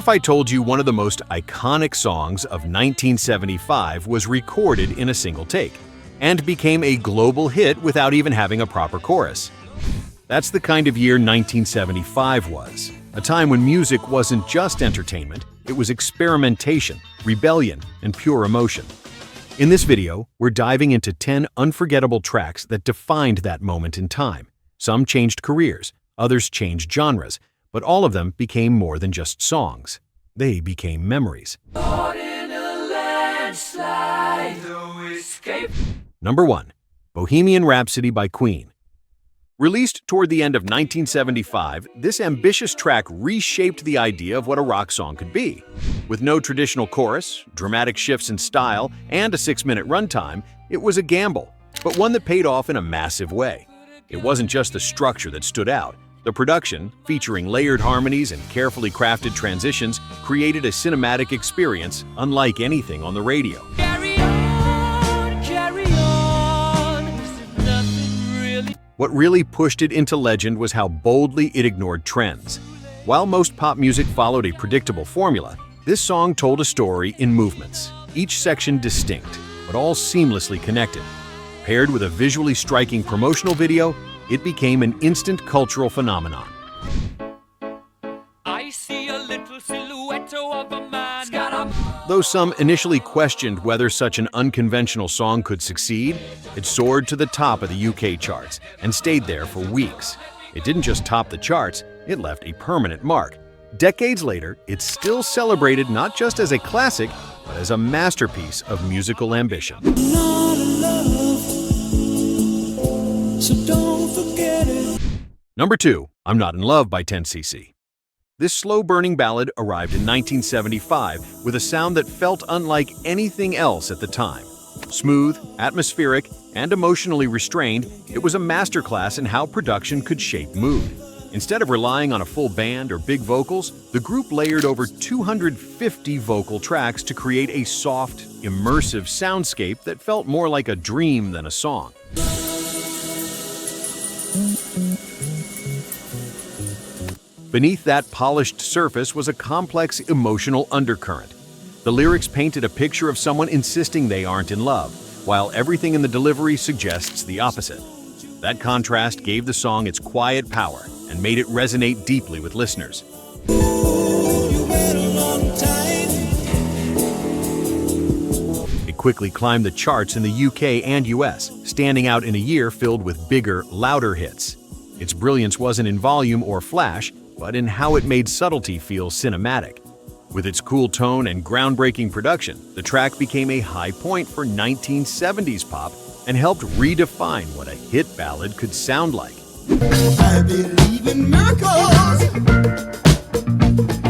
if I told you one of the most iconic songs of 1975 was recorded in a single take and became a global hit without even having a proper chorus? That's the kind of year 1975 was, a time when music wasn't just entertainment, it was experimentation, rebellion, and pure emotion. In this video, we're diving into 10 unforgettable tracks that defined that moment in time. Some changed careers, others changed genres, but all of them became more than just songs. They became memories. Number 1. Bohemian Rhapsody by Queen. Released toward the end of 1975, this ambitious track reshaped the idea of what a rock song could be. With no traditional chorus, dramatic shifts in style, and a 6-minute runtime, it was a gamble, but one that paid off in a massive way. It wasn't just the structure that stood out. The production, featuring layered harmonies and carefully crafted transitions, created a cinematic experience unlike anything on the radio. What really pushed it into legend was how boldly it ignored trends. While most pop music followed a predictable formula, this song told a story in movements, each section distinct, but all seamlessly connected. Paired with a visually striking promotional video, it became an instant cultural phenomenon. I see a little silhouette of a man. Though some initially questioned whether such an unconventional song could succeed, it soared to the top of the UK charts and stayed there for weeks. It didn't just top the charts, it left a permanent mark. Decades later, it's still celebrated not just as a classic, but as a masterpiece of musical ambition. So don't forget it. Number 2. I'm Not in Love by 10cc. This slow-burning ballad arrived in 1975 with a sound that felt unlike anything else at the time. Smooth, atmospheric, and emotionally restrained, it was a masterclass in how production could shape mood. Instead of relying on a full band or big vocals, the group layered over 250 vocal tracks to create a soft, immersive soundscape that felt more like a dream than a song. Beneath that polished surface was a complex emotional undercurrent. The lyrics painted a picture of someone insisting they aren't in love, while everything in the delivery suggests the opposite. That contrast gave the song its quiet power and made it resonate deeply with listeners. It quickly climbed the charts in the UK and US, standing out in a year filled with bigger, louder hits. Its brilliance wasn't in volume or flash, but in how it made subtlety feel cinematic. With its cool tone and groundbreaking production, the track became a high point for 1970s pop and helped redefine what a hit ballad could sound like. I believe in miracles.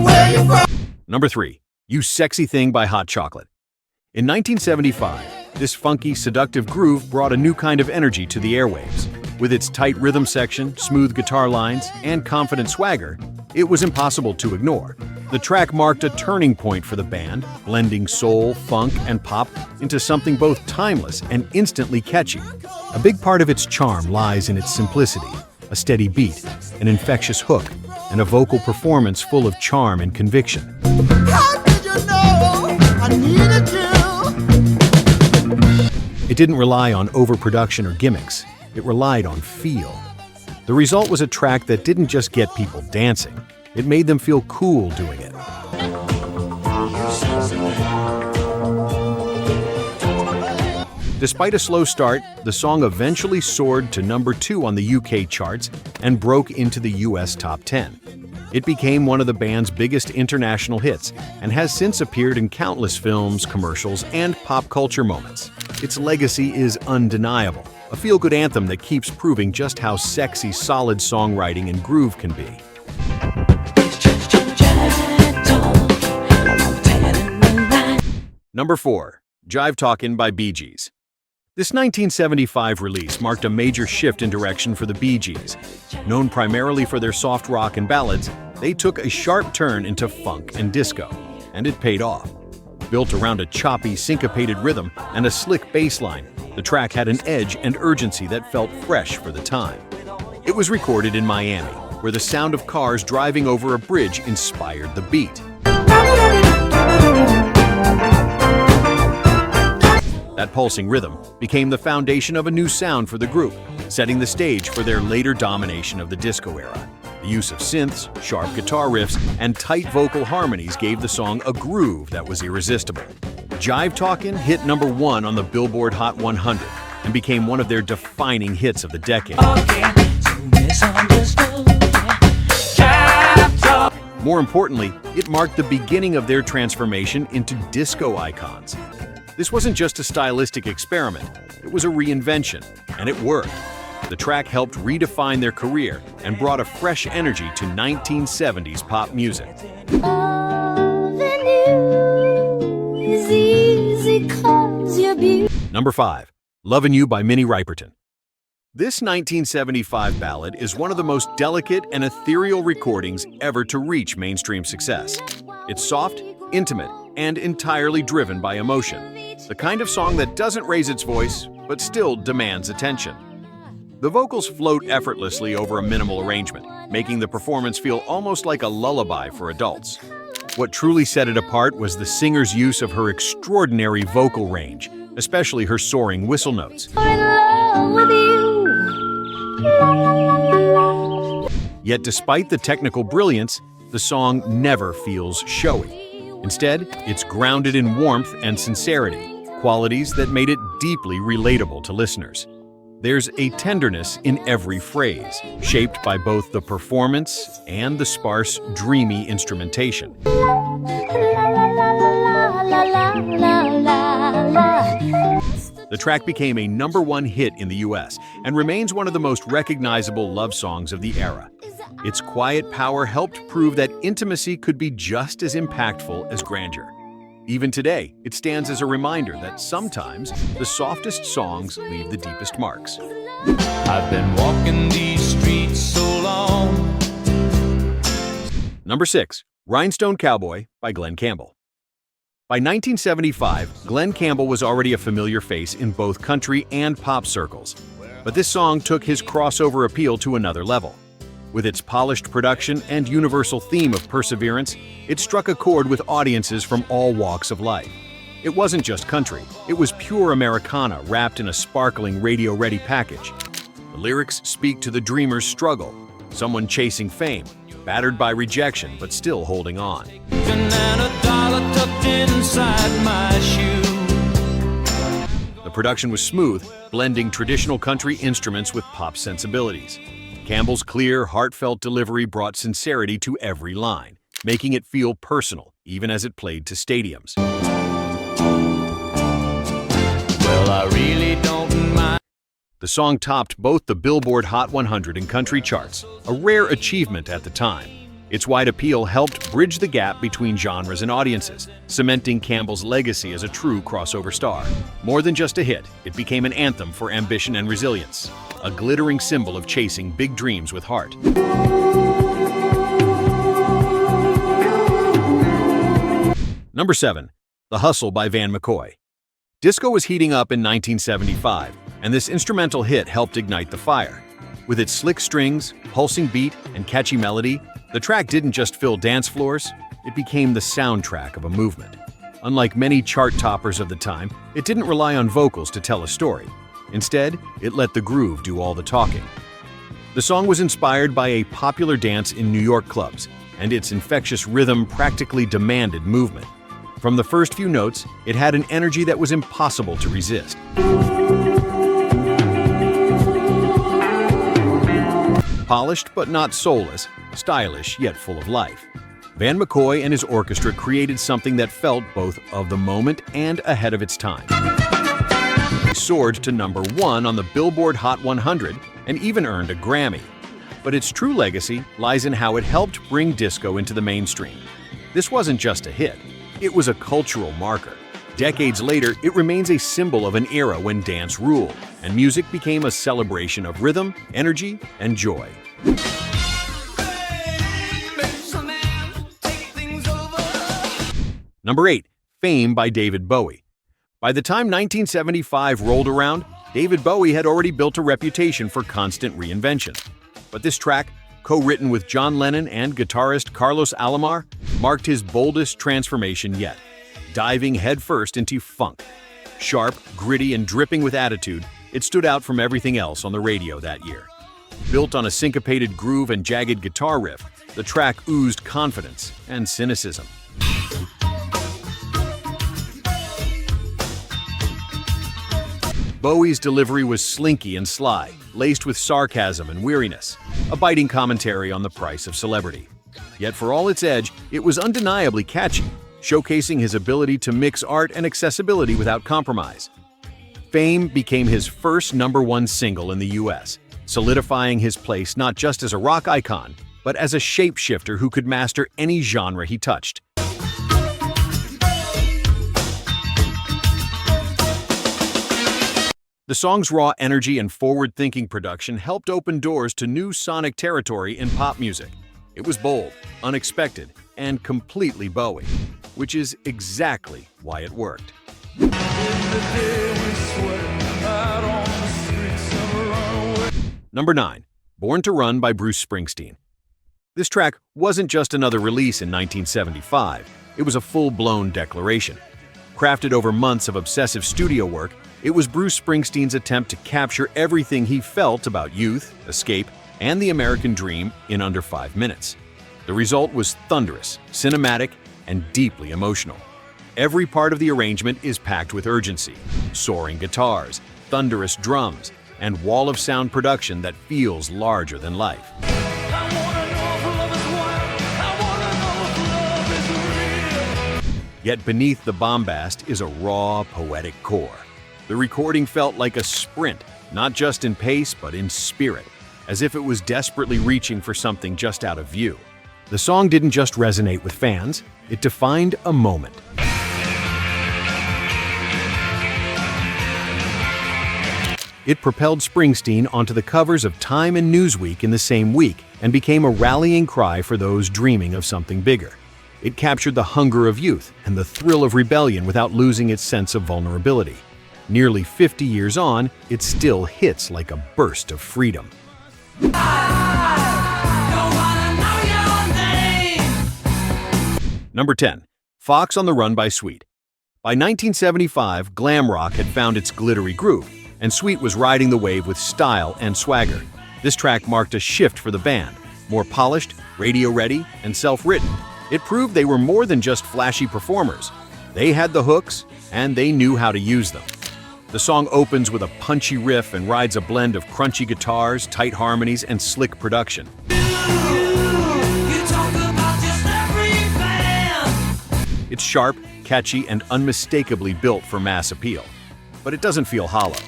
Where you from? Number 3. You Sexy Thing by Hot Chocolate. In 1975, this funky, seductive groove brought a new kind of energy to the airwaves. With its tight rhythm section, smooth guitar lines, and confident swagger, it was impossible to ignore. The track marked a turning point for the band, blending soul, funk, and pop into something both timeless and instantly catchy. A big part of its charm lies in its simplicity, a steady beat, an infectious hook, and a vocal performance full of charm and conviction. How did you know I needed you? It didn't rely on overproduction or gimmicks. It relied on feel. The result was a track that didn't just get people dancing, it made them feel cool doing it. Despite a slow start, the song eventually soared to number 2 on the UK charts and broke into the US top 10. It became one of the band's biggest international hits and has since appeared in countless films, commercials, and pop culture moments. Its legacy is undeniable, a feel-good anthem that keeps proving just how sexy solid songwriting and groove can be. Number 4. Jive Talkin by Bee Gees. This 1975 release marked a major shift in direction for the Bee Gees. Known primarily for their soft rock and ballads, they took a sharp turn into funk and disco, and it paid off. Built around a choppy, syncopated rhythm and a slick bass line, the track had an edge and urgency that felt fresh for the time. It was recorded in Miami, where the sound of cars driving over a bridge inspired the beat. That pulsing rhythm became the foundation of a new sound for the group, setting the stage for their later domination of the disco era. The use of synths, sharp guitar riffs, and tight vocal harmonies gave the song a groove that was irresistible. Jive Talkin hit #1 on the Billboard Hot 100 and became one of their defining hits of the decade. More importantly, it marked the beginning of their transformation into disco icons. This wasn't just a stylistic experiment, it was a reinvention, and it worked. The track helped redefine their career and brought a fresh energy to 1970s pop music. Number 5. Lovin You by Minnie Riperton. This 1975 ballad is one of the most delicate and ethereal recordings ever to reach mainstream success. It's soft, intimate, and entirely driven by emotion. The kind of song that doesn't raise its voice, but still demands attention. The vocals float effortlessly over a minimal arrangement, making the performance feel almost like a lullaby for adults. What truly set it apart was the singer's use of her extraordinary vocal range, especially her soaring whistle notes. Yet despite the technical brilliance, the song never feels showy. Instead, it's grounded in warmth and sincerity, qualities that made it deeply relatable to listeners. There's a tenderness in every phrase, shaped by both the performance and the sparse, dreamy instrumentation. The track became a #1 hit in the US and remains one of the most recognizable love songs of the era. Its quiet power helped prove that intimacy could be just as impactful as grandeur. Even today, it stands as a reminder that sometimes the softest songs leave the deepest marks. I've been walking these streets so long. Number 6. Rhinestone Cowboy by Glen Campbell. By 1975, Glen Campbell was already a familiar face in both country and pop circles. But this song took his crossover appeal to another level. With its polished production and universal theme of perseverance, it struck a chord with audiences from all walks of life. It wasn't just country, it was pure Americana wrapped in a sparkling radio-ready package. The lyrics speak to the dreamer's struggle, someone chasing fame, battered by rejection but still holding on. And a dollar tucked inside my shoe. The production was smooth, blending traditional country instruments with pop sensibilities. Campbell's clear, heartfelt delivery brought sincerity to every line, making it feel personal, even as it played to stadiums. Well, I really don't mind. The song topped both the Billboard Hot 100 and country charts, a rare achievement at the time. Its wide appeal helped bridge the gap between genres and audiences, cementing Campbell's legacy as a true crossover star. More than just a hit, it became an anthem for ambition and resilience, a glittering symbol of chasing big dreams with heart. Number 7. The Hustle by Van McCoy. Disco was heating up in 1975, and this instrumental hit helped ignite the fire. With its slick strings, pulsing beat, and catchy melody, the track didn't just fill dance floors, it became the soundtrack of a movement. Unlike many chart toppers of the time, it didn't rely on vocals to tell a story. Instead, it let the groove do all the talking. The song was inspired by a popular dance in New York clubs, and its infectious rhythm practically demanded movement. From the first few notes, it had an energy that was impossible to resist. Polished but not soulless, stylish yet full of life. Van McCoy and his orchestra created something that felt both of the moment and ahead of its time. It soared to number 1 on the Billboard Hot 100 and even earned a Grammy. But its true legacy lies in how it helped bring disco into the mainstream. This wasn't just a hit, it was a cultural marker. Decades later, it remains a symbol of an era when dance ruled, and music became a celebration of rhythm, energy, and joy. Number 8. Fame by David Bowie. By the time 1975 rolled around, David Bowie had already built a reputation for constant reinvention. But this track, co-written with John Lennon and guitarist Carlos Alomar, marked his boldest transformation yet, diving headfirst into funk. Sharp, gritty, and dripping with attitude, it stood out from everything else on the radio that year. Built on a syncopated groove and jagged guitar riff, the track oozed confidence and cynicism. Bowie's delivery was slinky and sly, laced with sarcasm and weariness, a biting commentary on the price of celebrity. Yet for all its edge, it was undeniably catchy, showcasing his ability to mix art and accessibility without compromise. Fame became his first #1 single in the US, solidifying his place not just as a rock icon, but as a shapeshifter who could master any genre he touched. The song's raw energy and forward-thinking production helped open doors to new sonic territory in pop music. It was bold, unexpected, and completely Bowie, which is exactly why it worked. Number 9. Born to Run by Bruce Springsteen. This track wasn't just another release in 1975, it was a full-blown declaration. Crafted over months of obsessive studio work, it was Bruce Springsteen's attempt to capture everything he felt about youth, escape, and the American dream in under 5 minutes. The result was thunderous, cinematic, and deeply emotional. Every part of the arrangement is packed with urgency, soaring guitars, thunderous drums, and wall of sound production that feels larger than life. Yet beneath the bombast is a raw, poetic core. The recording felt like a sprint, not just in pace but in spirit, as if it was desperately reaching for something just out of view. The song didn't just resonate with fans, it defined a moment. It propelled Springsteen onto the covers of Time and Newsweek in the same week and became a rallying cry for those dreaming of something bigger. It captured the hunger of youth and the thrill of rebellion without losing its sense of vulnerability. Nearly 50 years on, it still hits like a burst of freedom. Number 10. Fox on the Run by Sweet. By 1975, glam rock had found its glittery groove, and Sweet was riding the wave with style and swagger. This track marked a shift for the band, more polished, radio-ready, and self-written. It proved they were more than just flashy performers. They had the hooks, and they knew how to use them. The song opens with a punchy riff and rides a blend of crunchy guitars, tight harmonies, and slick production. It's sharp, catchy, and unmistakably built for mass appeal. But it doesn't feel hollow.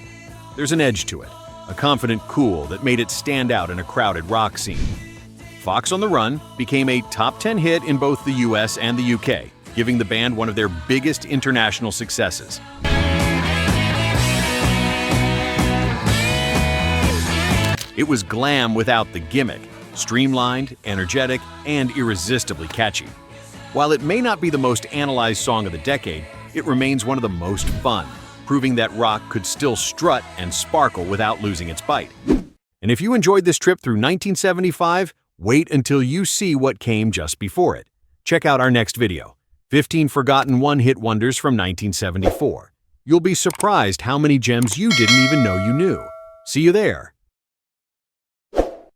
There's an edge to it, a confident cool that made it stand out in a crowded rock scene. Fox on the Run became a top 10 hit in both the US and the UK, giving the band one of their biggest international successes. It was glam without the gimmick, streamlined, energetic, and irresistibly catchy. While it may not be the most analyzed song of the decade, it remains one of the most fun, proving that rock could still strut and sparkle without losing its bite. And if you enjoyed this trip through 1975, wait until you see what came just before it. Check out our next video, 15 Forgotten One-Hit Wonders from 1974. You'll be surprised how many gems you didn't even know you knew. See you there.